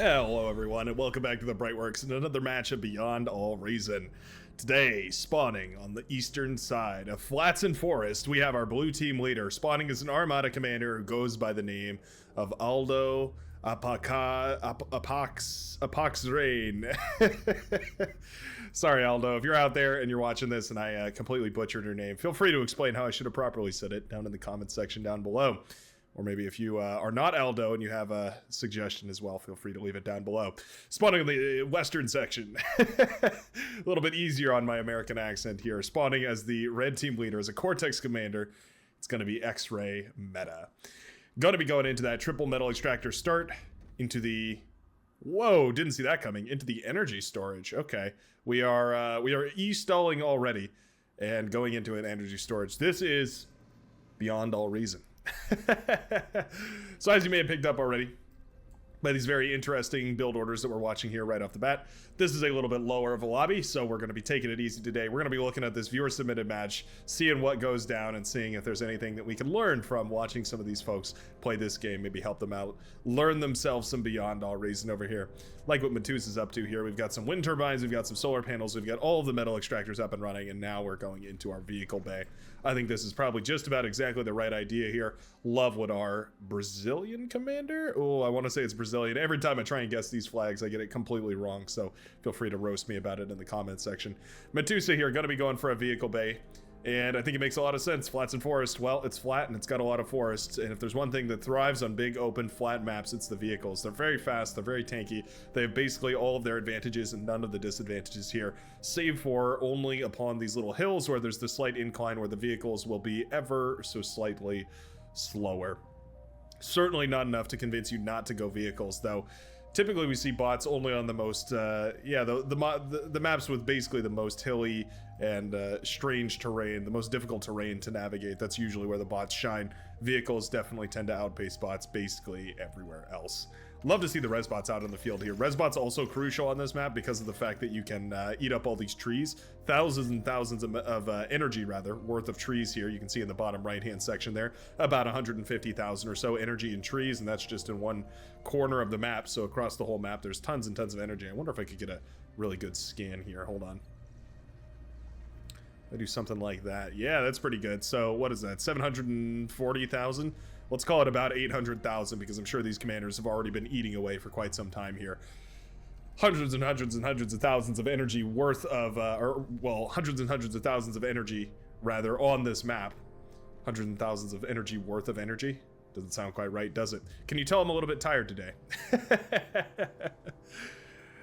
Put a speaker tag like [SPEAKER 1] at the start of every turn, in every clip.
[SPEAKER 1] Hello everyone and welcome back to the Brightworks and another match of Beyond All Reason. Today, spawning on the eastern side of Flats and Forest, we have our blue team leader spawning as an Armada commander who goes by the name of Aldo Apoxrain. Sorry Aldo, if you're out there and you're watching this and I completely butchered your name, feel free to explain how I should have properly said it down in the comments section down below. Or maybe if you are not Aldo and you have a suggestion as well, feel free to leave it down below. Spawning in the western section. A little bit easier on my American accent here. Spawning as the red team leader, as a Cortex commander. It's going to be X-Ray meta. Going to be going into that triple metal extractor start. Into the... Whoa, didn't see that coming. Into the energy storage. Okay. We are e-stalling already. And going into an energy storage. This is Beyond All Reason. So as you may have picked up already by these very interesting build orders that we're watching here right off the bat, this is a little bit lower of a lobby, so we're going to be taking it easy today. We're going to be looking at this viewer submitted match, seeing what goes down and seeing if there's anything that we can learn from watching some of these folks play this game, maybe help them out, learn themselves some Beyond All Reason over here. Like what Matus is up to here. We've got some wind turbines, we've got some solar panels, we've got all of the metal extractors up and running, and now we're going into our vehicle bay. I think this is probably just about exactly the right idea here. Love what our Brazilian commander? Oh, I want to say it's Brazilian. Every time I try and guess these flags, I get it completely wrong, so feel free to roast me about it in the comments section. Medusa here, going to be going for a vehicle bay, and I think it makes a lot of sense. Flats and forest, well, it's flat and it's got a lot of forests, and if there's one thing that thrives on big, open, flat maps, it's the vehicles. They're very fast, they're very tanky, they have basically all of their advantages and none of the disadvantages here, save for only upon these little hills where there's the slight incline where the vehicles will be ever so slightly slower. Certainly not enough to convince you not to go vehicles, though. Typically we see bots only on the most, the maps with basically the most hilly and strange terrain, the most difficult terrain to navigate. That's usually where the bots shine. Vehicles definitely tend to outpace bots basically everywhere else. Love to see the resbots out in the field here. Resbots also crucial on this map because of the fact that you can eat up all these trees. Thousands and thousands of energy, rather, worth of trees here. You can see in the bottom right-hand section there, about 150,000 or so energy in trees, and that's just in one corner of the map. So across the whole map, there's tons and tons of energy. I wonder if I could get a really good scan here. Hold on. I do something like that. Yeah, that's pretty good. So what is that? 740,000? Let's call it about 800,000 because I'm sure these commanders have already been eating away for quite some time here. Hundreds and hundreds and hundreds of thousands of energy worth of, hundreds and hundreds of thousands of energy, rather, on this map. Hundreds and thousands of energy worth of energy? Doesn't sound quite right, does it? Can you tell I'm a little bit tired today?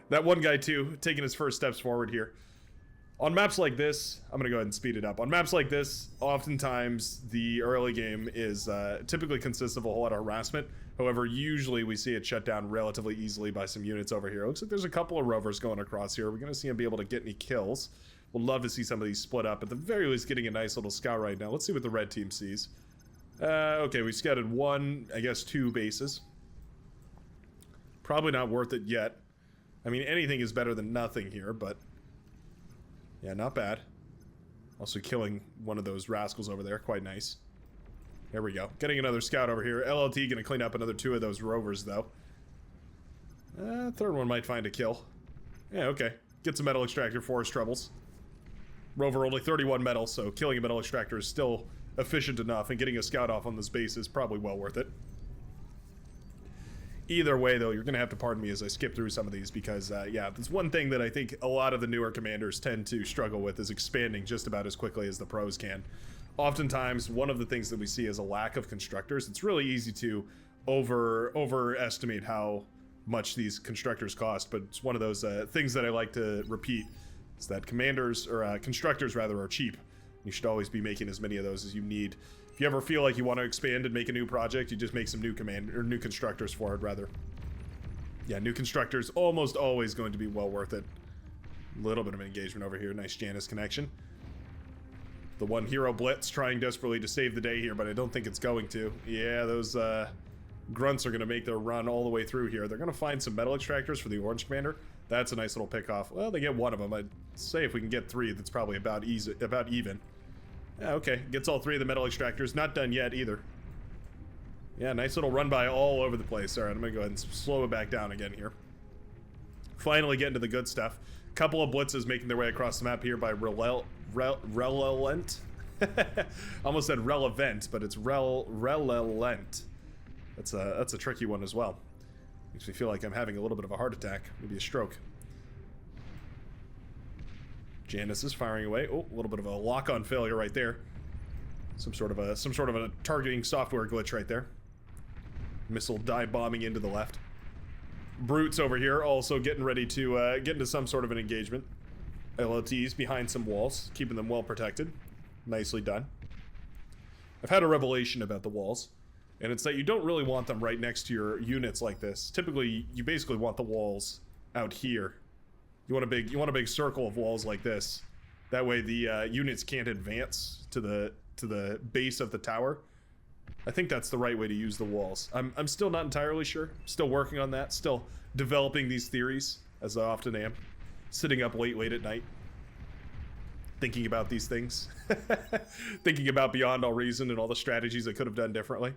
[SPEAKER 1] That one guy, too, taking his first steps forward here. On maps like this, I'm gonna go ahead and speed it up. On maps like this, oftentimes the early game is typically consists of a whole lot of harassment. However, usually we see it shut down relatively easily by some units over here. It looks like there's a couple of rovers going across here. We're gonna see him be able to get any kills. We'll love to see some of these split up. At the very least, getting a nice little scout right now. Let's see what the red team sees. Okay, we scouted one, I guess 2 bases. Probably not worth it yet. I mean, anything is better than nothing here, but... yeah, not bad. Also killing one of those rascals over there. Quite nice. There we go. Getting another scout over here. LLT gonna clean up another 2 of those rovers, though. Third one might find a kill. Yeah, okay. Get some metal extractor for his troubles. Rover only 31 metal, so killing a metal extractor is still efficient enough, and getting a scout off on this base is probably well worth it. Either way, though, you're going to have to pardon me as I skip through some of these because, yeah, there's one thing that I think a lot of the newer commanders tend to struggle with is expanding just about as quickly as the pros can. Oftentimes, one of the things that we see is a lack of constructors. It's really easy to overestimate how much these constructors cost, but it's one of those things that I like to repeat is that commanders, or constructors rather, are cheap. You should always be making as many of those as you need. If you ever feel like you want to expand and make a new project, you just make some new new constructors for it, rather. Yeah, new constructors almost always going to be well worth it. A little bit of engagement over here. Nice Janus connection. The one hero blitz trying desperately to save the day here, but I don't think it's going to. Yeah, those grunts are going to make their run all the way through here. They're going to find some metal extractors for the orange commander. That's a nice little pick off. Well, they get one of them. I'd say if we can get 3, that's probably about even. Yeah, okay. Gets all 3 of the metal extractors. Not done yet, either. Yeah, nice little run by all over the place. Alright, I'm gonna go ahead and slow it back down again here. Finally getting to the good stuff. Couple of blitzes making their way across the map here by Relevant. Almost said relevant, but it's relevant. That's a tricky one as well. Makes me feel like I'm having a little bit of a heart attack, maybe a stroke. Janice is firing away. Oh, a little bit of a lock-on failure right there. Some sort of a targeting software glitch right there. Missile dive bombing into the left. Brutes over here also getting ready to get into some sort of an engagement. LLTs behind some walls, keeping them well protected. Nicely done. I've had a revelation about the walls, and it's that you don't really want them right next to your units like this. Typically, you basically want the walls out here. You want a big circle of walls like this. That way the units can't advance to the base of the tower. I think that's the right way to use the walls. I'm still not entirely sure. Still working on that. Still developing these theories, as I often am. Sitting up late at night. Thinking about these things. Thinking about beyond all reason and all the strategies I could have done differently.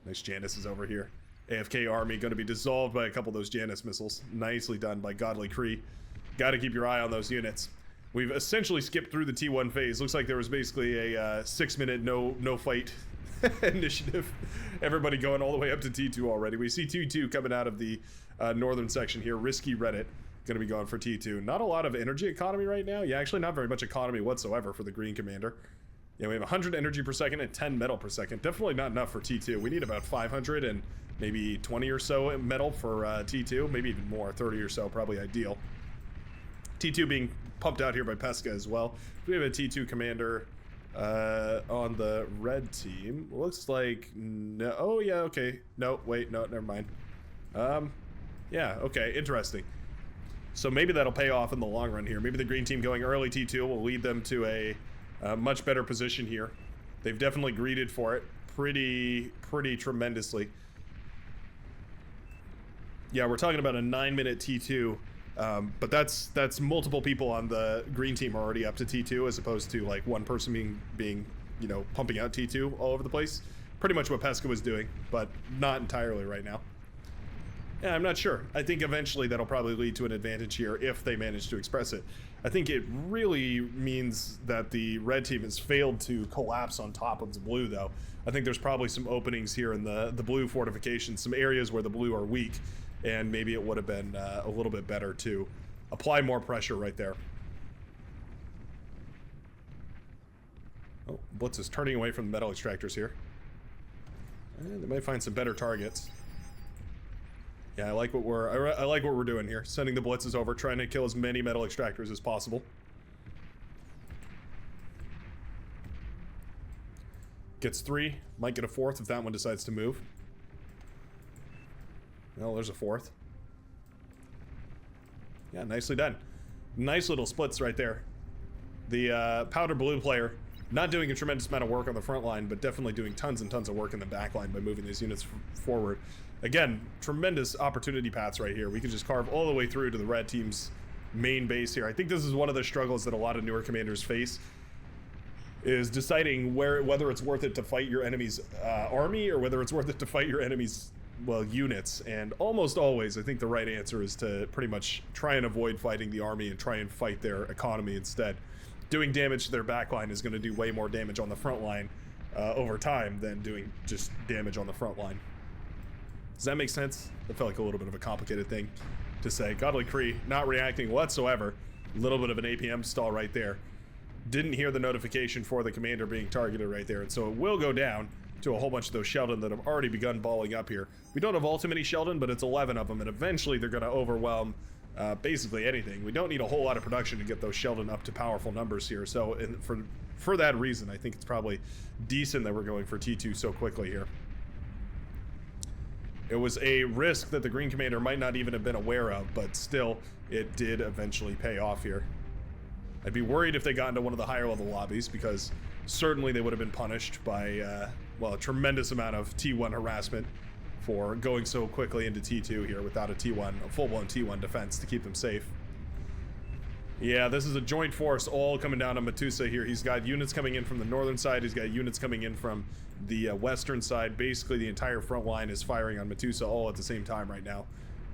[SPEAKER 1] Nice Janus is over here. AFK army going to be dissolved by a couple of those Janus missiles. Nicely done by Godly Cree. Got to keep your eye on those units. We've essentially skipped through the T1 phase. Looks like there was basically a 6-minute no fight initiative. Everybody going all the way up to T2 already. We see T2 coming out of the northern section here. Risky Reddit going to be going for T2. Not a lot of energy economy right now. Yeah, actually not very much economy whatsoever for the Green Commander. Yeah, we have 100 energy per second and 10 metal per second. Definitely not enough for T2. We need about 500 and maybe 20 or so metal for T2. Maybe even more, 30 or so, probably ideal. T2 being pumped out here by Pesca as well. We have a T2 commander on the red team. Looks like no. Oh yeah, okay. No, wait, no, never mind. Yeah, okay, interesting. So maybe that'll pay off in the long run here. Maybe the green team going early T2 will lead them to a much better position here. They've definitely greeted for it pretty tremendously. Yeah, we're talking about a 9-minute T2. But that's multiple people on the green team are already up to T2 as opposed to like one person being you know, pumping out T2 all over the place. Pretty much what Pesca was doing, but not entirely right now. Yeah, I'm not sure. I think eventually that'll probably lead to an advantage here if they manage to express it. I think it really means that the red team has failed to collapse on top of the blue, though. I think there's probably some openings here in the blue fortifications, some areas where the blue are weak, and maybe it would have been a little bit better to apply more pressure right there. Oh, Blitz is turning away from the metal extractors here. And they might find some better targets. Yeah, I like what we're doing here. Sending the blitzes over, trying to kill as many metal extractors as possible. Gets 3, might get a 4th if that one decides to move. Well, there's a 4th. Yeah, nicely done. Nice little splits right there. The powder blue player not doing a tremendous amount of work on the front line, but definitely doing tons and tons of work in the back line by moving these units forward. Again, tremendous opportunity paths right here. We can just carve all the way through to the red team's main base here. I think this is one of the struggles that a lot of newer commanders face, is deciding whether it's worth it to fight your enemy's army or whether it's worth it to fight your enemy's, well, units. And almost always, I think the right answer is to pretty much try and avoid fighting the army and try and fight their economy instead. Doing damage to their backline is going to do way more damage on the front line over time than doing just damage on the front line. Does that make sense? That felt like a little bit of a complicated thing to say. Godly Cree not reacting whatsoever. A little bit of an APM stall right there. Didn't hear the notification for the commander being targeted right there, and so it will go down to a whole bunch of those Sheldon that have already begun balling up here. We don't have all too many Sheldon, but it's 11 of them, and eventually they're going to overwhelm basically anything. We don't need a whole lot of production to get those Sheldon up to powerful numbers here, so for that reason, I think it's probably decent that we're going for T2 so quickly here. It was a risk that the Green Commander might not even have been aware of, but still, it did eventually pay off here. I'd be worried if they got into one of the higher level lobbies, because certainly they would have been punished by, well, a tremendous amount of T1 harassment for going so quickly into T2 here without a T1, a full-blown T1 defense to keep them safe. Yeah, this is a joint force all coming down on Matusa here. He's got units coming in from the northern side. He's got units coming in from the western side. Basically, the entire front line is firing on Matusa all at the same time right now.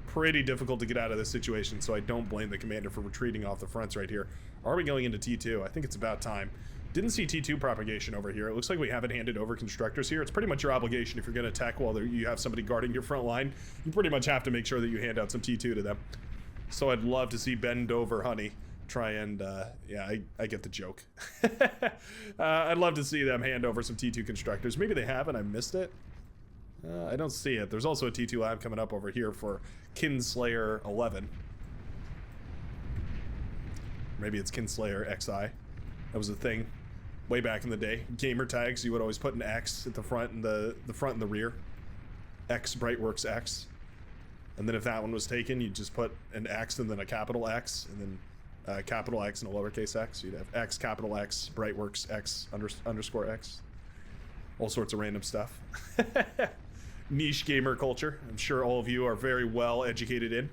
[SPEAKER 1] Pretty difficult to get out of this situation, so I don't blame the commander for retreating off the fronts right here. Are we going into T2? I think it's about time. Didn't see T2 propagation over here. It looks like we haven't handed over constructors here. It's pretty much your obligation if you're going to attack while you have somebody guarding your front line. You pretty much have to make sure that you hand out some T2 to them. So I'd love to see bend over honey try and, yeah, I get the joke. I'd love to see them hand over some T2 constructors. Maybe they have and I missed it. I don't see it. There's also a T2 lab coming up over here for Kinslayer 11. Maybe it's Kinslayer XI. That was a thing way back in the day. Gamer tags, you would always put an X at the front and the front and the rear. X, Brightworks X. And then if that one was taken, you'd just put an X and then a capital X, and then capital X and a lowercase x. You'd have X, capital X, Brightworks X, underscore X. All sorts of random stuff. Niche gamer culture. I'm sure all of you are very well educated in.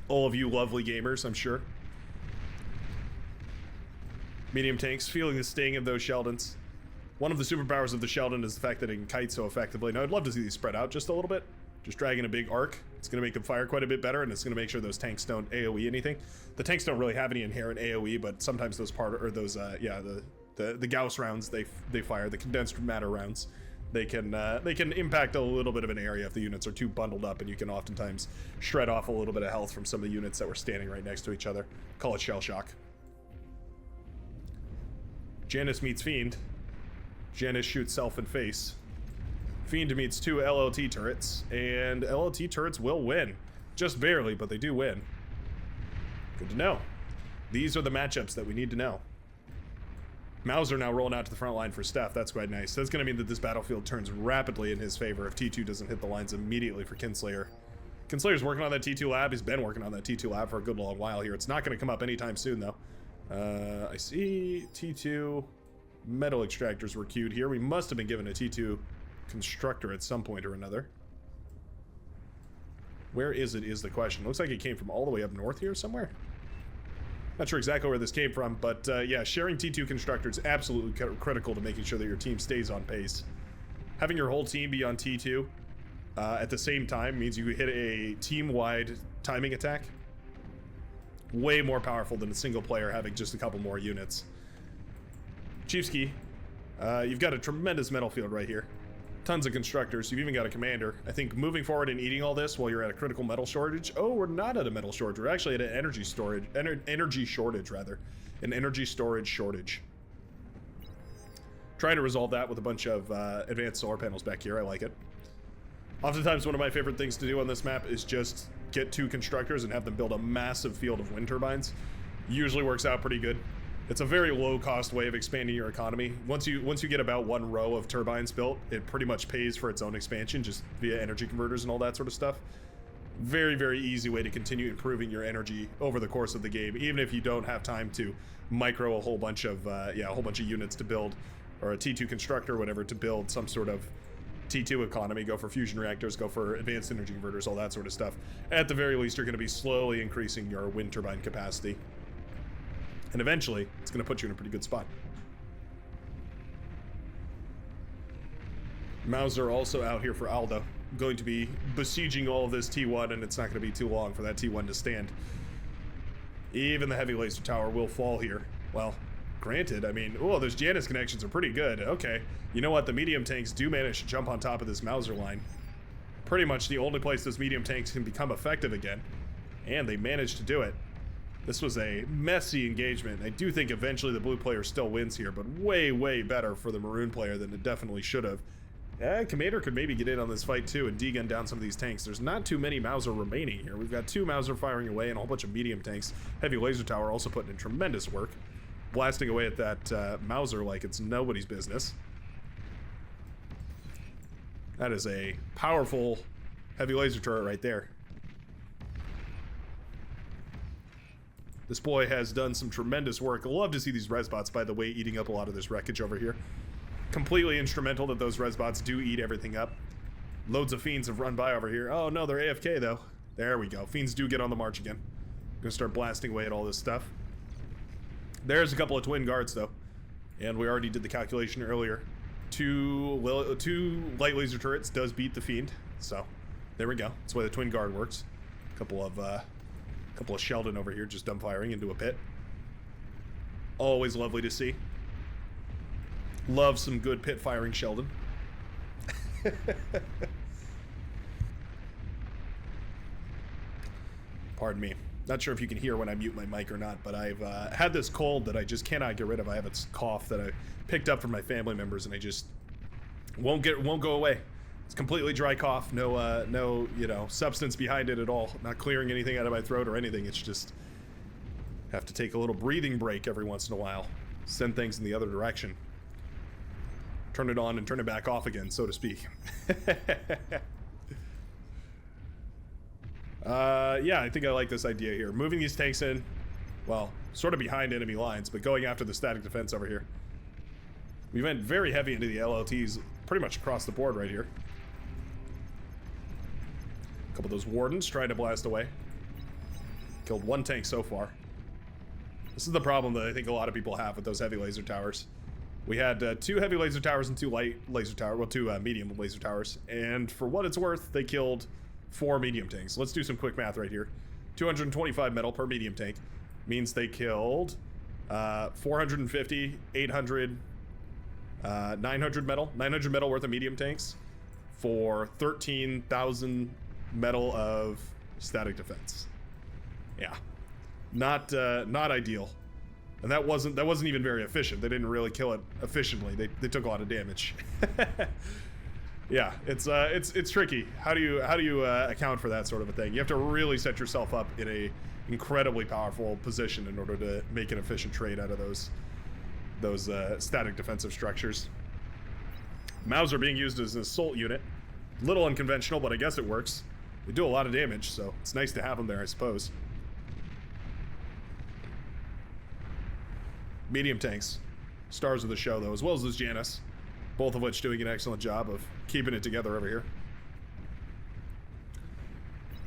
[SPEAKER 1] All of you lovely gamers, I'm sure. Medium tanks, feeling the sting of those Sheldons. One of the superpowers of the Sheldon is the fact that it can kite so effectively. Now, I'd love to see these spread out just a little bit. Just dragging a big arc. It's going to make them fire quite a bit better, and it's going to make sure those tanks don't AoE anything. The tanks don't really have any inherent AoE, but sometimes those the Gauss rounds they fire, the condensed matter rounds, they can impact a little bit of an area if the units are too bundled up, and you can oftentimes shred off a little bit of health from some of the units that were standing right next to each other. Call it shell shock. Janus meets Fiend. Janus shoots self in face. Fiend meets 2 LLT turrets, and LLT turrets will win. Just barely, but they do win. Good to know. These are the matchups that we need to know. Mauser now rolling out to the front line for Steph. That's quite nice. That's going to mean that this battlefield turns rapidly in his favor if T2 doesn't hit the lines immediately for Kinslayer. Kinslayer's working on that T2 lab. He's been working on that T2 lab for a good long while here. It's not going to come up anytime soon, though. I see T2 metal extractors were queued here. We must have been given a T2 constructor at some point or another. Where is it is the question. Looks like it came from all the way up north here somewhere. Not sure exactly where this came from, but yeah, sharing T2 constructors is absolutely critical to making sure that your team stays on pace. Having your whole team be on T2 at the same time means you hit a team-wide timing attack. Way more powerful than a single player having just a couple more units. Chiefski, you've got a tremendous metal field right here. Tons of constructors. You've even got a commander. I think moving forward and eating all this while you're at a critical metal shortage. Oh, we're not at a metal shortage. We're actually at an energy storage. Energy shortage, rather. An energy storage shortage. Trying to resolve that with a bunch of advanced solar panels back here. I like it. Oftentimes, one of my favorite things to do on this map is just get 2 constructors and have them build a massive field of wind turbines. Usually works out pretty good. It's a very low-cost way of expanding your economy. Once you get about 1 row of turbines built, it pretty much pays for its own expansion just via energy converters and all that sort of stuff. Very, very easy way to continue improving your energy over the course of the game, even if you don't have time to micro a whole bunch of units to build, or a T2 constructor or whatever to build some sort of T2 economy. Go for fusion reactors, go for advanced energy converters, all that sort of stuff. At the very least, you're going to be slowly increasing your wind turbine capacity. And eventually, it's going to put you in a pretty good spot. Mauser also out here for Aldo. Going to be besieging all of this T1, and it's not going to be too long for that T1 to stand. Even the heavy laser tower will fall here. Well, granted, I mean, oh, those Janus connections are pretty good. Okay, you know what? The medium tanks do manage to jump on top of this Mauser line. Pretty much the only place those medium tanks can become effective again. And they managed to do it. This was a messy engagement. I do think eventually the blue player still wins here, but way, way better for the maroon player than it definitely should have. Commander could maybe get in on this fight too and D-gun down some of these tanks. There's not too many Mauser remaining here. We've got 2 Mauser firing away and a whole bunch of medium tanks. Heavy laser tower also putting in tremendous work. Blasting away at that Mauser like it's nobody's business. That is a powerful heavy laser turret right there. This boy has done some tremendous work. I love to see these resbots, by the way, eating up a lot of this wreckage over here. Completely instrumental that those resbots do eat everything up. Loads of fiends have run by over here. Oh no, they're AFK though. There we go. Fiends do get on the march again. Gonna start blasting away at all this stuff. There's a couple of twin guards though. And we already did the calculation earlier. 2 light laser turrets does beat the fiend. So There we go. That's the way the twin guard works. Couple of Sheldon over here just dumbfiring into a pit. Always lovely to see. Love some good pit firing Sheldon. Pardon me. Not sure if you can hear when I mute my mic or not, but I've had this cold that I just cannot get rid of. I have a cough that I picked up from my family members, and I just won't go away. It's completely dry cough. No, you know, substance behind it at all. Not clearing anything out of my throat or anything. It's just have to take a little breathing break every once in a while. Send things in the other direction. Turn it on and turn it back off again, so to speak. Yeah, I think I like this idea here. Moving these tanks in, well, sort of behind enemy lines, but going after the static defense over here. We went very heavy into the LLTs pretty much across the board right here. A couple of those wardens trying to blast away. Killed one tank so far. This is the problem that I think a lot of people have with those heavy laser towers. We had 2 heavy laser towers and 2 light laser towers, well, 2 medium laser towers, and for what it's worth, they killed 4 medium tanks. Let's do some quick math right here. 225 metal per medium tank means they killed 450, 800, 900 metal. 900 metal worth of medium tanks for 13,000 metal of static defense. Yeah, not ideal. And that wasn't even very efficient. They didn't really kill it efficiently. They took a lot of damage. Yeah, it's tricky. How do you account for that sort of a thing? You have to really set yourself up in a incredibly powerful position in order to make an efficient trade out of those static defensive structures. Mauser being used as an assault unit. Little unconventional, but I guess it works. They do a lot of damage, so it's nice to have them there, I suppose. Medium tanks. Stars of the show, though, as well as this Janus. Both of which doing an excellent job of keeping it together over here.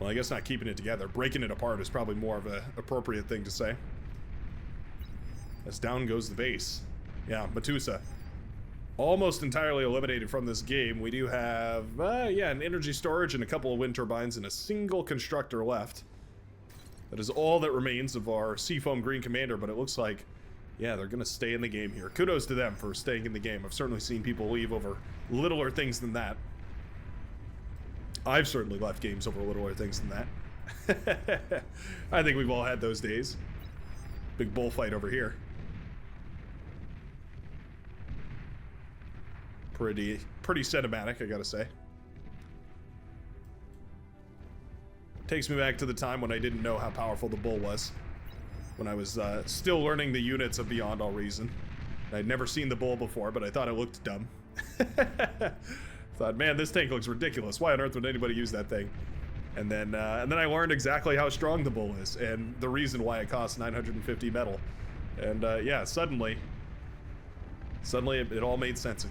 [SPEAKER 1] Well, I guess not keeping it together. Breaking it apart is probably more of an appropriate thing to say. As down goes the base. Yeah, Medusa. Almost entirely eliminated from this game. We do have, yeah, an energy storage and a couple of wind turbines and a single constructor left. That is all that remains of our Seafoam Green Commander, but it looks like, yeah, they're going to stay in the game here. Kudos to them for staying in the game. I've certainly seen people leave over littler things than that. I've certainly left games over littler things than that. I think we've all had those days. Big bullfight over here. Pretty cinematic, I gotta say. Takes me back to the time when I didn't know how powerful the bull was. When I was still learning the units of Beyond All Reason. I'd never seen the bull before, but I thought it looked dumb. Thought, man, this tank looks ridiculous. Why on earth would anybody use that thing? And then I learned exactly how strong the bull is and the reason why it costs 950 metal. And yeah, suddenly it all made sense.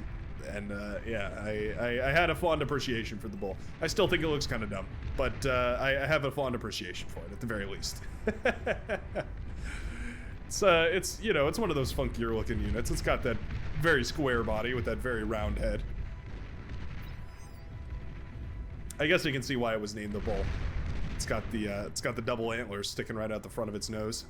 [SPEAKER 1] And yeah, I had a fond appreciation for the bull. I still think it looks kind of dumb, but I have a fond appreciation for it at the very least. It's you know, it's one of those funkier looking units. It's got that very square body with that very round head. I guess you can see why it was named the bull. It's got the double antlers sticking right out the front of its nose.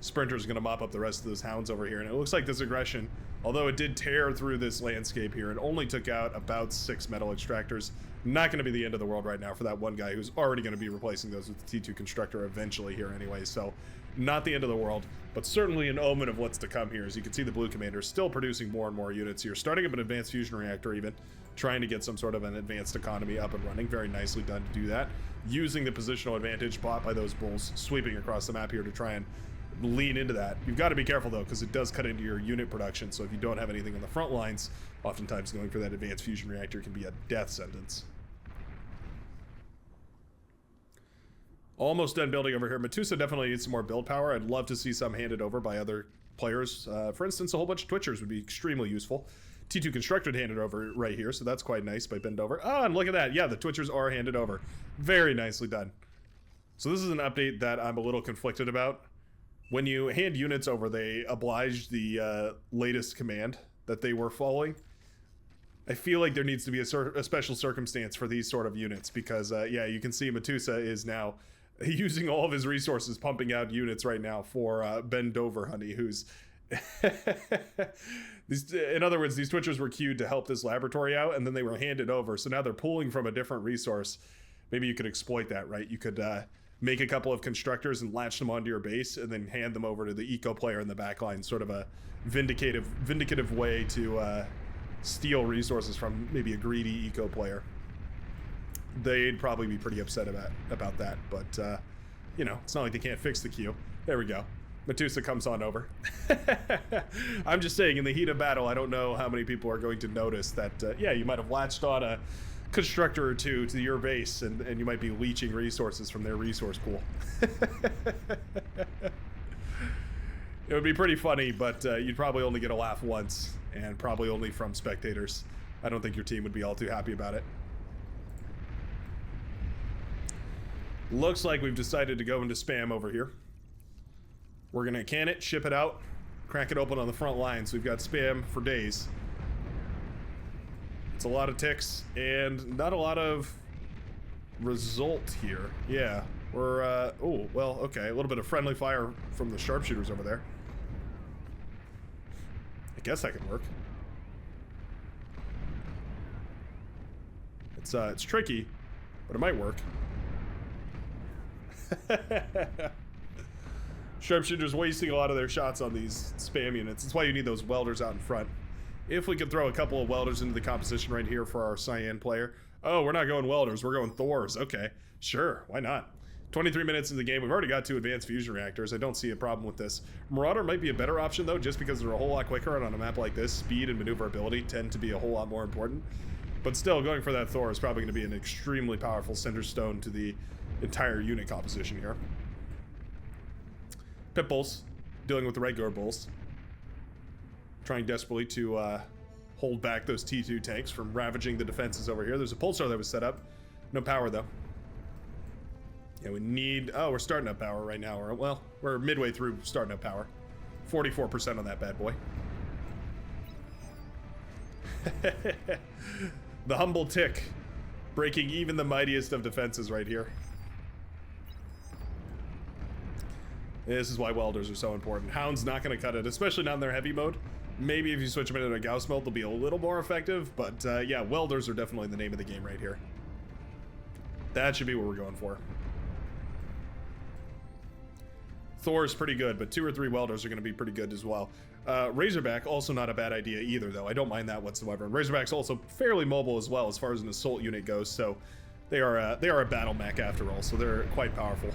[SPEAKER 1] Sprinter's gonna mop up the rest of those hounds over here, and it looks like this aggression, although it did tear through this landscape here, it only took out about 6 metal extractors. Not gonna be the end of the world right now for that one guy who's already gonna be replacing those with the T2 constructor eventually here anyway, so not the end of the world, but certainly an omen of what's to come here. As you can see, the blue commander still producing more and more units here, starting up an advanced fusion reactor even, trying to get some sort of an advanced economy up and running. Very nicely done to do that, using the positional advantage bought by those bulls, sweeping across the map here to try and lean into that. You've got to be careful though, because it does cut into your unit production, so if you don't have anything on the front lines, oftentimes going for that advanced fusion reactor can be a death sentence. Almost done building over here. Medusa definitely needs some more build power. I'd love to see some handed over by other players. For instance, a whole bunch of Twitchers would be extremely useful. T2 Constructed handed over right here, so that's quite nice by Bend Over. Oh, and look at that. Yeah, the Twitchers are handed over. Very nicely done. So this is an update that I'm a little conflicted about. When you hand units over, they oblige the latest command that they were following. I feel like there needs to be a special circumstance for these sort of units because, yeah, you can see Medusa is now using all of his resources, pumping out units right now for Ben Dover, honey, who's... in other words, these Twitchers were queued to help this laboratory out, and then they were handed over, so now they're pulling from a different resource. Maybe you could exploit that, right? You could make a couple of constructors and latch them onto your base, and then hand them over to the eco player in the backline, sort of a vindicative way to steal resources from maybe a greedy eco player. They'd probably be pretty upset about that, but you know, it's not like they can't fix the queue. There we go. Medusa comes on over. I'm just saying, in the heat of battle, I don't know how many people are going to notice that, yeah, you might have latched on a constructor or two to your base, and you might be leeching resources from their resource pool. It would be pretty funny, but you'd probably only get a laugh once, and probably only from spectators. I don't think your team would be all too happy about it. Looks like we've decided to go into spam over here. We're gonna can it, ship it out, crack it open on the front lines. We've got spam for days. It's a lot of ticks and not a lot of result here. Yeah, we're, oh, well, okay, a little bit of friendly fire from the sharpshooters over there. I guess that could work. It's tricky, but it might work. Sharpshooters wasting a lot of their shots on these spam units. That's why you need those welders out in front. If we could throw a couple of welders into the composition right here for our Cyan player. Oh, we're not going welders, we're going Thors. Okay, sure, why not? 23 minutes into the game, we've already got 2 advanced fusion reactors. I don't see a problem with this. Marauder might be a better option though, just because they're a whole lot quicker, and on a map like this, speed and maneuverability tend to be a whole lot more important. But still, going for that Thor is probably going to be an extremely powerful center stone to the entire unit composition here. Pit Bulls, dealing with the regular Bulls. Trying desperately to hold back those T2 tanks from ravaging the defenses over here. There's a pulsar that was set up. No power, though. Yeah, we need... Oh, we're starting up power right now. Well, we're midway through starting up power. 44% on that bad boy. The humble tick. Breaking even the mightiest of defenses right here. This is why welders are so important. Hound's not going to cut it, especially not in their heavy mode. Maybe if you switch them into a Gauss mode, they'll be a little more effective, but yeah, welders are definitely the name of the game right here. That should be what we're going for. Thor's pretty good, but 2 or 3 welders are going to be pretty good as well. Razorback, also not a bad idea either, though. I don't mind that whatsoever. And Razorback's also fairly mobile as well as far as an assault unit goes, so they are a battle mech after all, so they're quite powerful.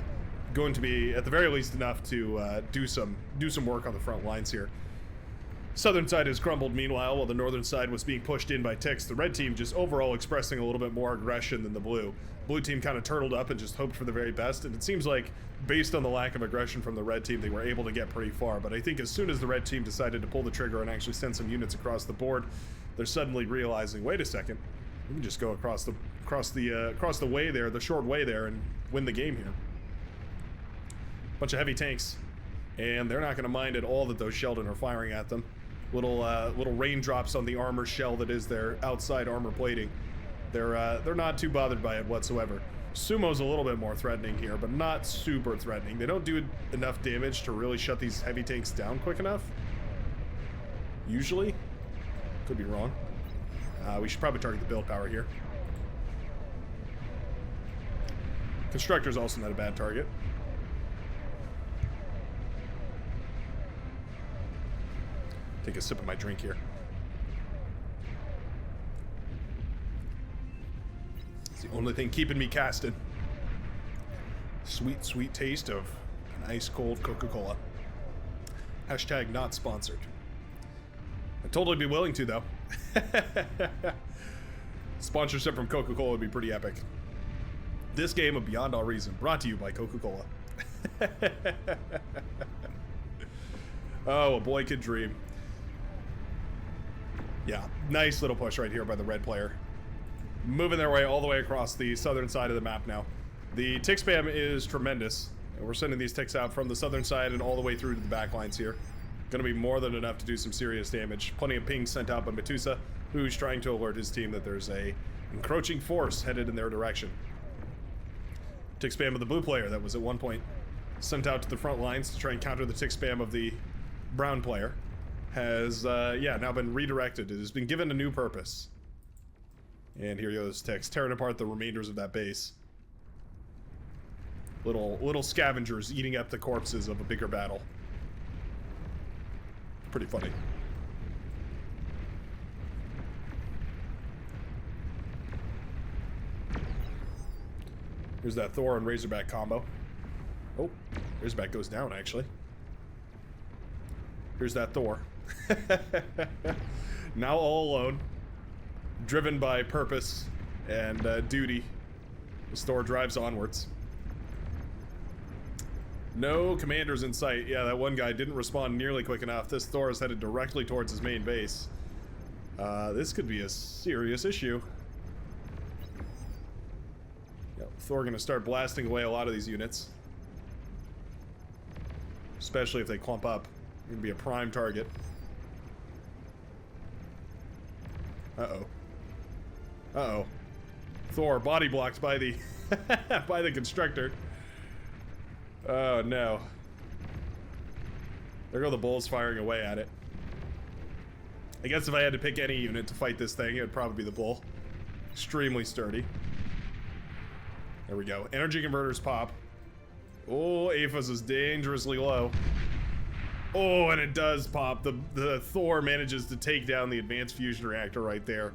[SPEAKER 1] Going to be at the very least enough to do some work on the front lines here. Southern side has crumbled meanwhile, while the northern side was being pushed in by ticks. The red team just overall expressing a little bit more aggression than the blue. Blue team kind of turtled up and just hoped for the very best, and it seems like based on the lack of aggression from the red team, they were able to get pretty far. But I think as soon as the red team decided to pull the trigger and actually send some units across the board, they're suddenly realizing, wait a second, we can just go across the way there, the short way there, and win the game here. Bunch of heavy tanks, and they're not going to mind at all that those Sheldon are firing at them. Little raindrops on the armor shell that is their outside armor plating. They're not too bothered by it whatsoever. Sumo's a little bit more threatening here, but not super threatening. They don't do enough damage to really shut these heavy tanks down quick enough. Usually. Could be wrong. We should probably target the build power here. Constructor's also not a bad target. Take a sip of my drink here. It's the only thing keeping me casted. Sweet, sweet taste of an ice cold Coca-Cola. Hashtag not sponsored. I'd totally be willing to, though. Sponsorship from Coca-Cola would be pretty epic. This game of Beyond All Reason, brought to you by Coca-Cola. Oh, a boy could dream. Yeah, nice little push right here by the red player. Moving their way all the way across the southern side of the map now. The tick spam is tremendous. And we're sending these ticks out from the southern side and all the way through to the back lines here. Gonna be more than enough to do some serious damage. Plenty of pings sent out by Medusa. who's trying to alert his team that there's a encroaching force headed in their direction. Tick spam of the blue player that was at one point sent out to the front lines to try and counter the tick spam of the brown player has, now been redirected. It has been given a new purpose. And here goes Ticks, tearing apart the remainders of that base. Little scavengers eating up the corpses of a bigger battle. Pretty funny. Here's that Thor and Razorback combo. Oh, Razorback goes down, actually. Here's that Thor. Now all alone. Driven by purpose and duty. This Thor drives onwards. No commanders in sight. Yeah, that one guy didn't respond nearly quick enough. This Thor is headed directly towards his main base. This could be a serious issue. Yep, Thor gonna start blasting away a lot of these units. Especially if they clump up. Gonna be a prime target. Uh-oh. Uh-oh. Thor body blocked by the by the constructor. Oh no. There go the bulls firing away at it. I guess if I had to pick any unit to fight this thing, it would probably be the bull. Extremely sturdy. There we go. Energy converters pop. Oh, Aphis is dangerously low. Oh, and it does pop. The Thor manages to take down the advanced fusion reactor right there.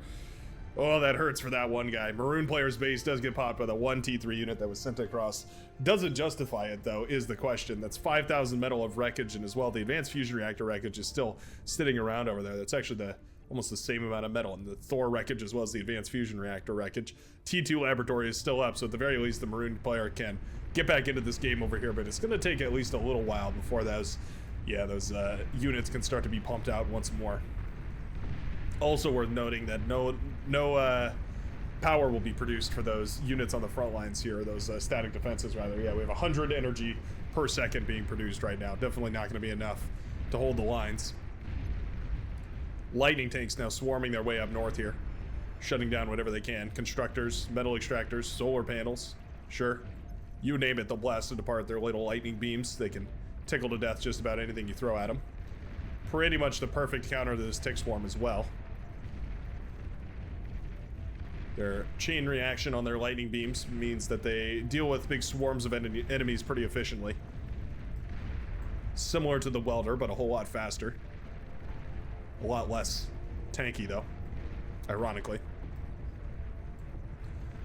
[SPEAKER 1] Oh, that hurts for that one guy. Maroon player's base does get popped by the one T3 unit that was sent across. Does it justify it, though, is the question. That's 5,000 metal of wreckage, and as well, the advanced fusion reactor wreckage is still sitting around over there. That's actually almost the same amount of metal, and the Thor wreckage as well as the advanced fusion reactor wreckage. T2 laboratory is still up, so at the very least, the Maroon player can get back into this game over here, but it's going to take at least a little while before those units can start to be pumped out once more. Also worth noting that no power will be produced for those units on the front lines here, those static defenses rather. Yeah, we have 100 energy per second being produced right now. Definitely not going to be enough to hold the lines. Lightning tanks now swarming their way up north here, shutting down whatever they can. Constructors, metal extractors, solar panels, sure. You name it, they'll blast it apart. Their little lightning beams, they can tickle to death just about anything you throw at them. Pretty much the perfect counter to this tick swarm as well. Their chain reaction on their lightning beams means that they deal with big swarms of enemies pretty efficiently. Similar to the welder, but a whole lot faster. A lot less tanky, though, ironically.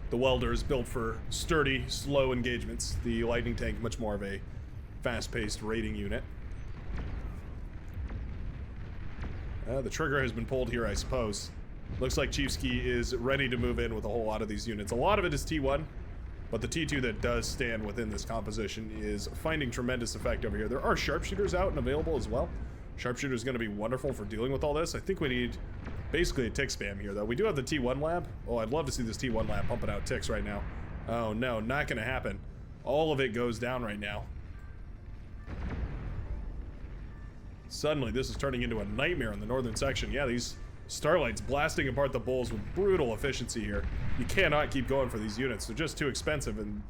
[SPEAKER 1] The welder is built for sturdy, slow engagements. The lightning tank, much more of a fast-paced raiding unit. The trigger has been pulled here, I suppose. Looks like Chiefsky is ready to move in with a whole lot of these units. A lot of it is T1, but the T2 that does stand within this composition is finding tremendous effect over here. There are sharpshooters out and available as well. Sharpshooter is going to be wonderful for dealing with all this. I think we need basically a tick spam here, though. We do have the T1 lab. Oh, I'd love to see this T1 lab pumping out ticks right now. Oh, no, not going to happen. All of it goes down right now. Suddenly, this is turning into a nightmare in the northern section. Yeah, these Starlight's blasting apart the bulls with brutal efficiency here. You cannot keep going for these units. They're just too expensive, and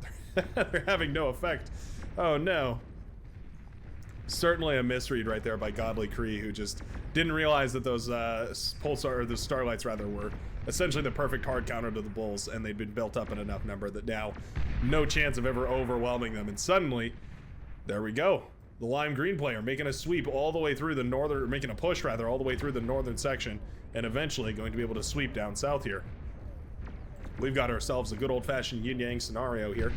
[SPEAKER 1] they're having no effect. Oh, no. Certainly a misread right there by Godly Kree, who just didn't realize that those Pulsar, or the Starlights rather, were essentially the perfect hard counter to the bulls, and they'd been built up in enough number that now no chance of ever overwhelming them. And suddenly, there we go. The lime green player making a sweep all the way through the northern, or making a push rather, all the way through the northern section, and eventually going to be able to sweep down south here. We've got ourselves a good old-fashioned yin-yang scenario here.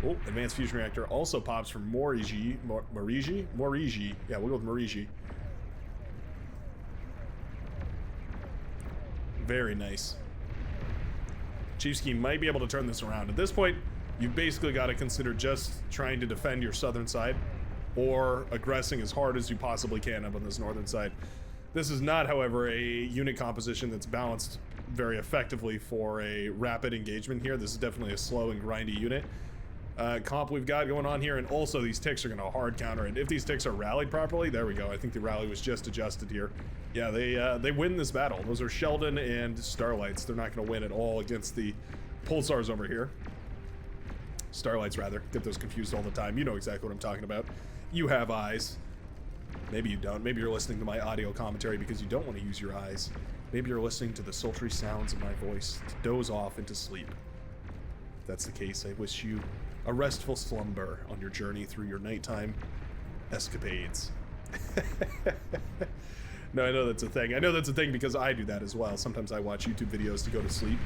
[SPEAKER 1] Oh, advanced fusion reactor also pops from Morigi. Yeah, we'll go with Morigi. Very nice. Chiefsky might be able to turn this around. At this point, you've basically got to consider just trying to defend your southern side, or aggressing as hard as you possibly can up on this northern side. This is not, however, a unit composition that's balanced very effectively for a rapid engagement here. This is definitely a slow and grindy unit. comp we've got going on here, and also these ticks are going to hard counter it. If these ticks are rallied properly, there we go. I think the rally was just adjusted here. Yeah, they win this battle. Those are Sheldon and Starlights. They're not going to win at all against the Pulsars over here. Starlights, rather. Get those confused all the time. You know exactly what I'm talking about. You have eyes. Maybe you don't. Maybe you're listening to my audio commentary because you don't want to use your eyes. Maybe you're listening to the sultry sounds of my voice to doze off into sleep. If that's the case, I wish you a restful slumber on your journey through your nighttime escapades. No, I know that's a thing. I know that's a thing because I do that as well. Sometimes I watch YouTube videos to go to sleep.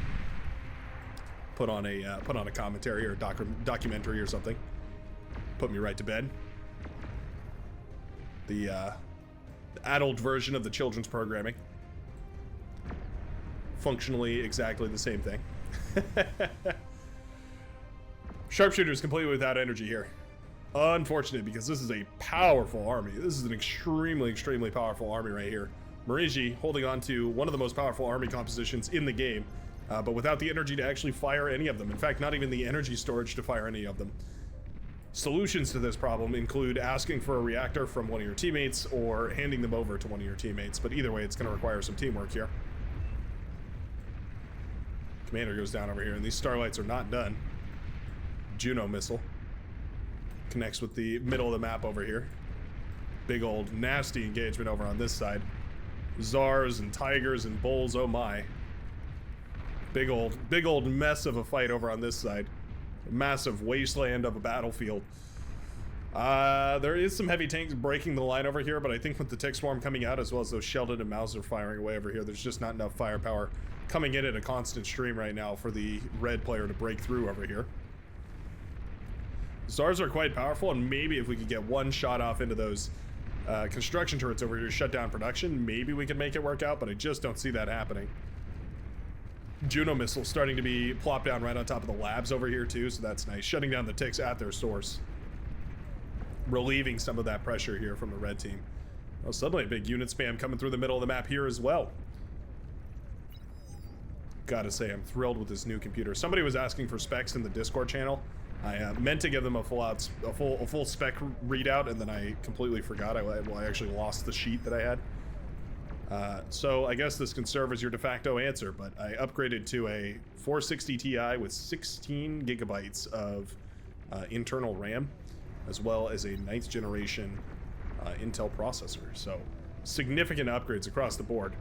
[SPEAKER 1] Put on a commentary or documentary or something. Put me right to bed. The adult version of the children's programming. Functionally exactly the same thing. Sharpshooter is completely without energy here. Unfortunate, because this is a powerful army. This is an extremely powerful army right here. Mariji holding on to one of the most powerful army compositions in the game, but without the energy to actually fire any of them. In fact, not even the energy storage to fire any of them. Solutions to this problem include asking for a reactor from one of your teammates or handing them over to one of your teammates, but either way, it's going to require some teamwork here. Commander goes down over here, and these Starlights are not done. Juno missile connects with the middle of the map over here. Big old nasty engagement over on this side. Czars and Tigers and Bulls, oh my. Big old mess of a fight over on this side. Massive wasteland of a battlefield. There is some heavy tanks breaking the line over here, but I think with the tick swarm coming out, as well as those Sheldon and Mauser firing away over here, there's just not enough firepower coming in at a constant stream right now for the red player to break through over here. Stars are quite powerful, and maybe if we could get one shot off into those construction turrets over here to shut down production, maybe we could make it work out, but I just don't see that happening. Juno missile starting to be plopped down right on top of the labs over here too, so that's nice. Shutting down the ticks at their source. Relieving some of that pressure here from the red team. Well, suddenly a big unit spam coming through the middle of the map here as well. Gotta say, I'm thrilled with this new computer. Somebody was asking for specs in the Discord channel. I meant to give them a full spec readout, and then I completely forgot. I actually lost the sheet that I had. So I guess this can serve as your de facto answer, but I upgraded to a 460 Ti with 16 gigabytes of internal RAM, as well as a 9th generation Intel processor. So significant upgrades across the board.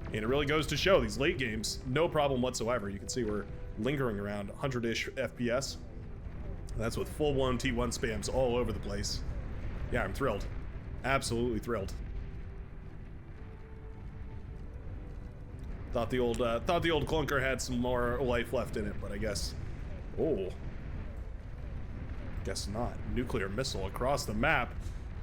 [SPEAKER 1] And it really goes to show these late games, no problem whatsoever. You can see we're lingering around 100-ish FPS. That's with full-blown T1 spams all over the place. Yeah, I'm thrilled. Absolutely thrilled. Thought the old clunker had some more life left in it, but I guess... Oh. Guess not. Nuclear missile across the map.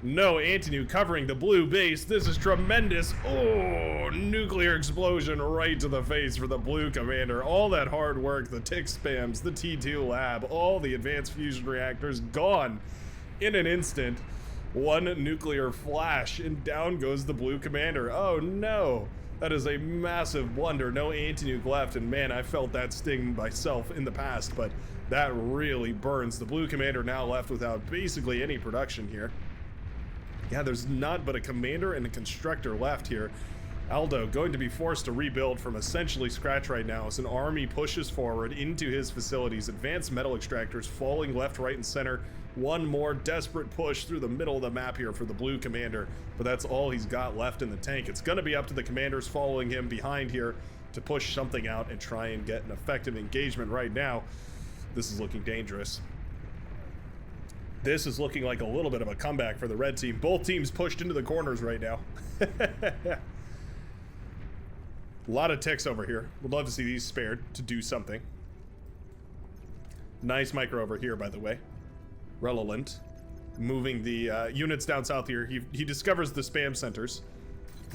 [SPEAKER 1] No anti-nuke covering the blue base. This is tremendous. Oh, nuclear explosion right to the face for the blue commander. All that hard work, the tick spams, the T2 lab, all the advanced fusion reactors gone in an instant. One nuclear flash and down goes the blue commander. Oh no, that is a massive blunder. No anti-nuke left, and man, I felt that sting myself in the past, but that really burns. The blue commander now left without basically any production here. Yeah, there's not but a commander and a constructor left here. Aldo going to be forced to rebuild from essentially scratch right now as an army pushes forward into his facilities. Advanced metal extractors falling left, right, and center. One more desperate push through the middle of the map here for the blue commander, but that's all he's got left in the tank. It's going to be up to the commanders following him behind here to push something out and try and get an effective engagement right now. This is looking dangerous. This is looking like a little bit of a comeback for the red team. Both teams pushed into the corners right now. A lot of ticks over here. Would love to see these spared to do something. Nice micro over here, by the way. Relevant. Moving the units down south here. He discovers the spam centers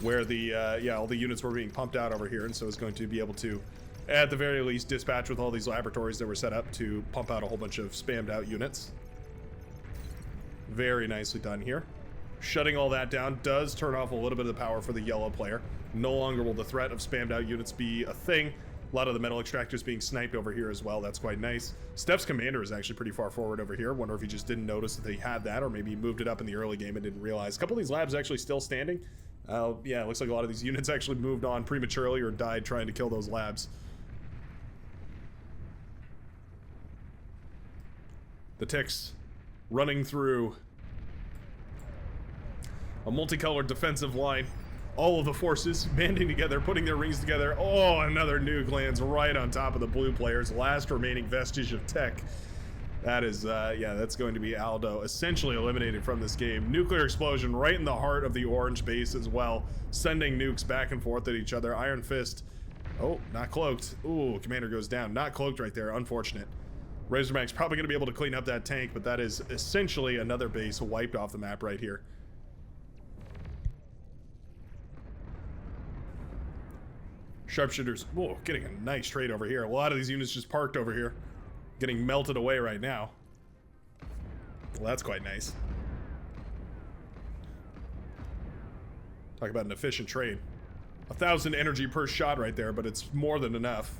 [SPEAKER 1] where the, all the units were being pumped out over here, and so is going to be able to, at the very least, dispatch with all these laboratories that were set up to pump out a whole bunch of spammed out units. Very nicely done here. Shutting all that down does turn off a little bit of the power for the yellow player. No longer will the threat of spammed out units be a thing. A lot of the metal extractors being sniped over here as well. That's quite nice. Steph's commander is actually pretty far forward over here. Wonder if he just didn't notice that he had that, or maybe he moved it up in the early game and didn't realize. A couple of these labs actually still standing. Yeah, it looks like a lot of these units actually moved on prematurely or died trying to kill those labs. The ticks running through a multicolored defensive line. All of the forces banding together, putting their rings together. Oh, another nuke lands right on top of the blue players. Last remaining vestige of tech. That is, yeah, that's going to be Aldo essentially eliminated from this game. Nuclear explosion right in the heart of the orange base as well, sending nukes back and forth at each other. Iron Fist. Oh, not cloaked. Ooh, commander goes down. Not cloaked right there. Unfortunate. Razorback's probably going to be able to clean up that tank, but that is essentially another base wiped off the map right here. Sharpshooters, whoa, getting a nice trade over here. A lot of these units just parked over here, getting melted away right now. Well, that's quite nice. Talk about an efficient trade. 1,000 energy per shot right there, but it's more than enough.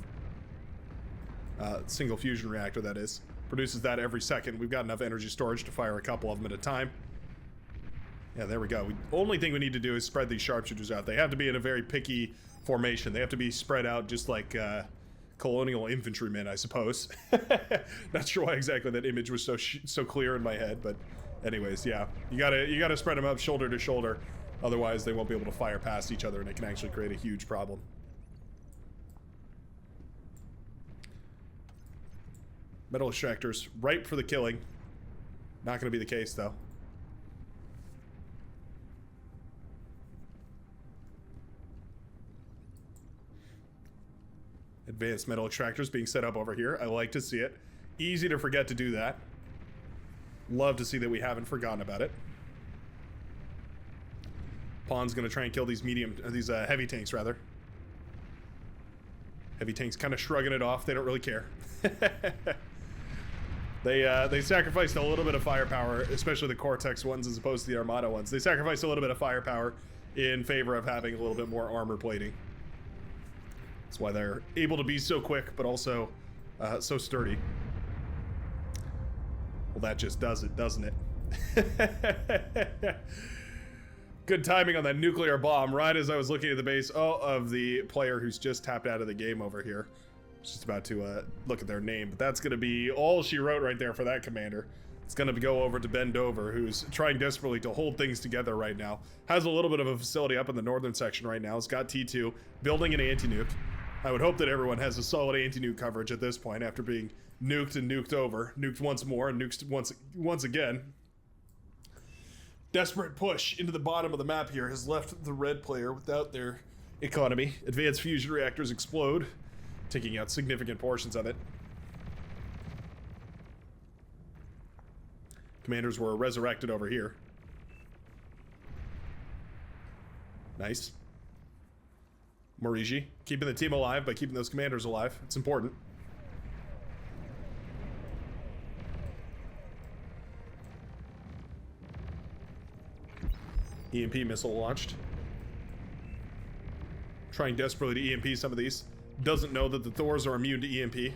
[SPEAKER 1] Single fusion reactor, that is. Produces that every second. We've got enough energy storage to fire a couple of them at a time. Yeah, there we go. Only thing we need to do is spread these sharpshooters out. They have to be in a very picky formation. They have to be spread out just like colonial infantrymen, I suppose. Not sure why exactly that image was so clear in my head, but anyways, yeah. You gotta spread them up shoulder to shoulder. Otherwise, they won't be able to fire past each other, and it can actually create a huge problem. Metal extractors ripe for the killing. Not going to be the case, though. Advanced metal extractors being set up over here. I like to see it. Easy to forget to do that. Love to see that we haven't forgotten about it. Pawn's going to try and kill these heavy tanks, rather. Heavy tanks kind of shrugging it off. They don't really care. They sacrificed a little bit of firepower, especially the Cortex ones as opposed to the Armada ones. They sacrificed a little bit of firepower in favor of having a little bit more armor plating. That's why they're able to be so quick, but also so sturdy. Well, that just does it, doesn't it? Good timing on that nuclear bomb right as I was looking at the base of the player who's just tapped out of the game over here. Just about to look at their name, but that's going to be all she wrote right there for that commander. It's going to go over to Ben Dover, who's trying desperately to hold things together right now. Has a little bit of a facility up in the northern section right now. It's got T2, building an anti-nuke. I would hope that everyone has a solid anti-nuke coverage at this point after being nuked and nuked over. Nuked once more and nuked once again. Desperate push into the bottom of the map here has left the red player without their economy. Advanced fusion reactors explode, taking out significant portions of it. Commanders were resurrected over here. Nice. Morigi, keeping the team alive by keeping those commanders alive. It's important. EMP missile launched. Trying desperately to EMP some of these. Doesn't know that the Thors are immune to EMP.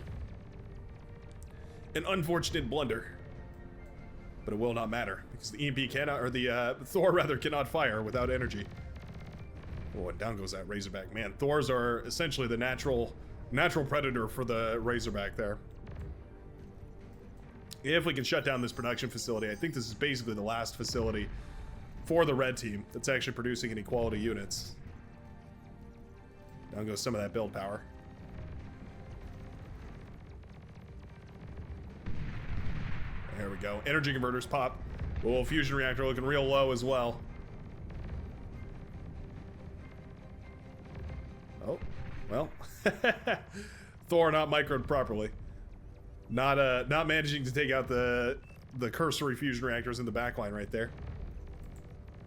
[SPEAKER 1] An unfortunate blunder. But it will not matter, because the EMP cannot, or the Thor rather, cannot fire without energy. Oh, and down goes that Razorback. Man, Thors are essentially the natural predator for the Razorback there. If we can shut down this production facility, I think this is basically the last facility for the red team that's actually producing any quality units. Down goes some of that build power. There we go. Energy converters pop. Oh, fusion reactor looking real low as well. Oh, well. Thor not microed properly. Not managing to take out the cursory fusion reactors in the backline right there.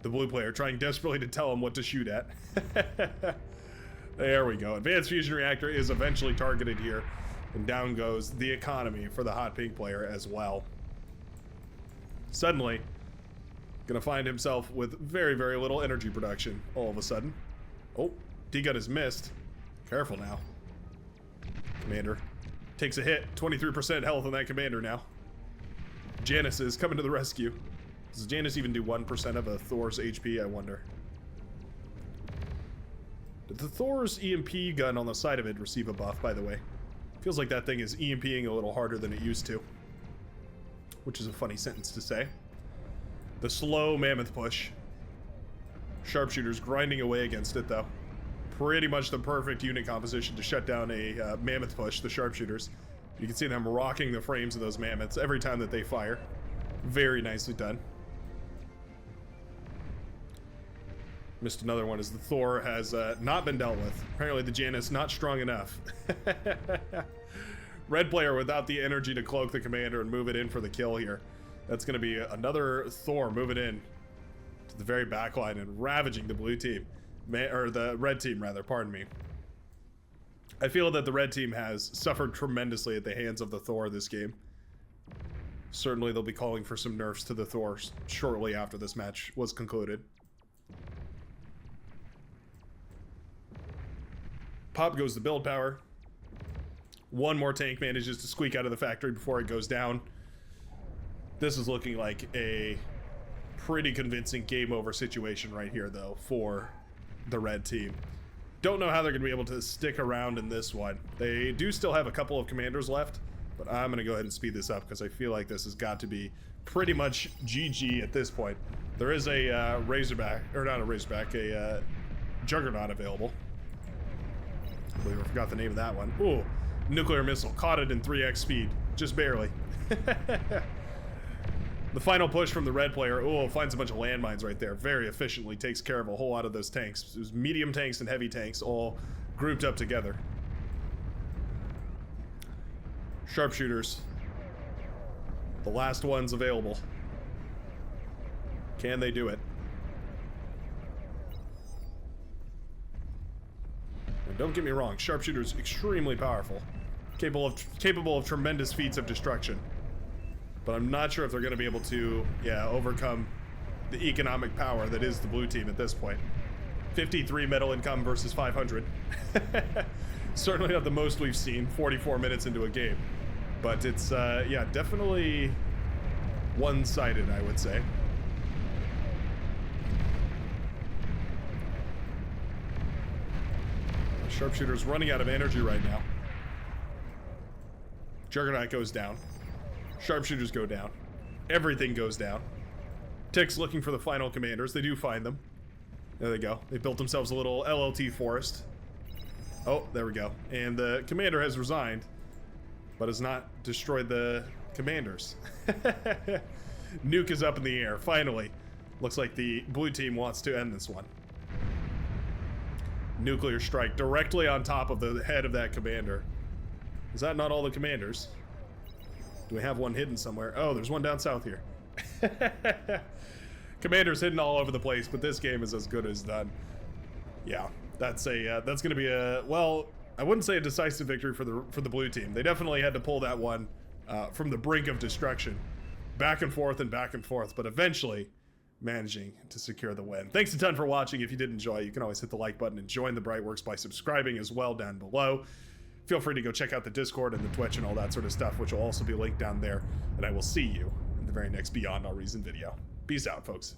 [SPEAKER 1] The blue player trying desperately to tell him what to shoot at. There we go. Advanced fusion reactor is eventually targeted here. And down goes the economy for the hot pink player as well. Suddenly, gonna find himself with very, very little energy production all of a sudden. Oh, D-gun is missed. Careful now. Commander takes a hit. 23% health on that commander now. Janice is coming to the rescue. Does Janice even do 1% of a Thor's HP, I wonder? Did the Thor's EMP gun on the side of it receive a buff, by the way? Feels like that thing is EMPing a little harder than it used to. Which is a funny sentence to say. The slow mammoth push. Sharpshooters grinding away against it, though. Pretty much the perfect unit composition to shut down a mammoth push, the sharpshooters. You can see them rocking the frames of those mammoths every time that they fire. Very nicely done. Missed another one as the Thor has not been dealt with. Apparently the Janus not strong enough. Red player without the energy to cloak the commander and move it in for the kill here. That's going to be another Thor moving in to the very back line and ravaging the blue team. Or the red team, rather, pardon me. I feel that the red team has suffered tremendously at the hands of the Thor this game. Certainly they'll be calling for some nerfs to the Thor shortly after this match was concluded. Pop goes the build power. One more tank manages to squeak out of the factory before it goes down. This is looking like a pretty convincing game over situation right here, though, for the red team. Don't know how they're going to be able to stick around in this one. They do still have a couple of commanders left, but I'm going to go ahead and speed this up because I feel like this has got to be pretty much GG at this point. There is a Razorback, or not a Razorback, a Juggernaut available. I believe I forgot the name of that one. Ooh, nuclear missile. Caught it in 3x speed. Just barely. The final push from the red player. Ooh, finds a bunch of landmines right there. Very efficiently takes care of a whole lot of those tanks. It was medium tanks and heavy tanks all grouped up together. Sharpshooters. The last ones available. Can they do it? Don't get me wrong, sharpshooter's extremely powerful, capable of tremendous feats of destruction, but I'm not sure if they're going to be able to, overcome the economic power that is the blue team at this point. 53 metal income versus 500. Certainly not the most we've seen 44 minutes into a game, but it's definitely one-sided, I would say. Sharpshooter's running out of energy right now. Juggernaut goes down. Sharpshooters go down. Everything goes down. Tick's looking for the final commanders. They do find them. There they go. They built themselves a little LLT forest. Oh, there we go. And the commander has resigned, but has not destroyed the commanders. Nuke is up in the air, finally. Looks like the blue team wants to end this one. Nuclear strike directly on top of the head of that commander. Is that not all the commanders? Do we have one hidden somewhere? Oh, there's one down south here. Commanders hidden all over the place, but this game is as good as done. Yeah, that's gonna be a, well, I wouldn't say a decisive victory for the blue team. They definitely had to pull that one from the brink of destruction, back and forth, but eventually managing to secure the win. Thanks a ton for watching. If you did enjoy, you can always hit the like button and join the Brightworks by subscribing as well down below. Feel free to go check out the Discord and the Twitch and all that sort of stuff, which will also be linked down there. And I will see you in the very next Beyond All Reason video. Peace out, folks.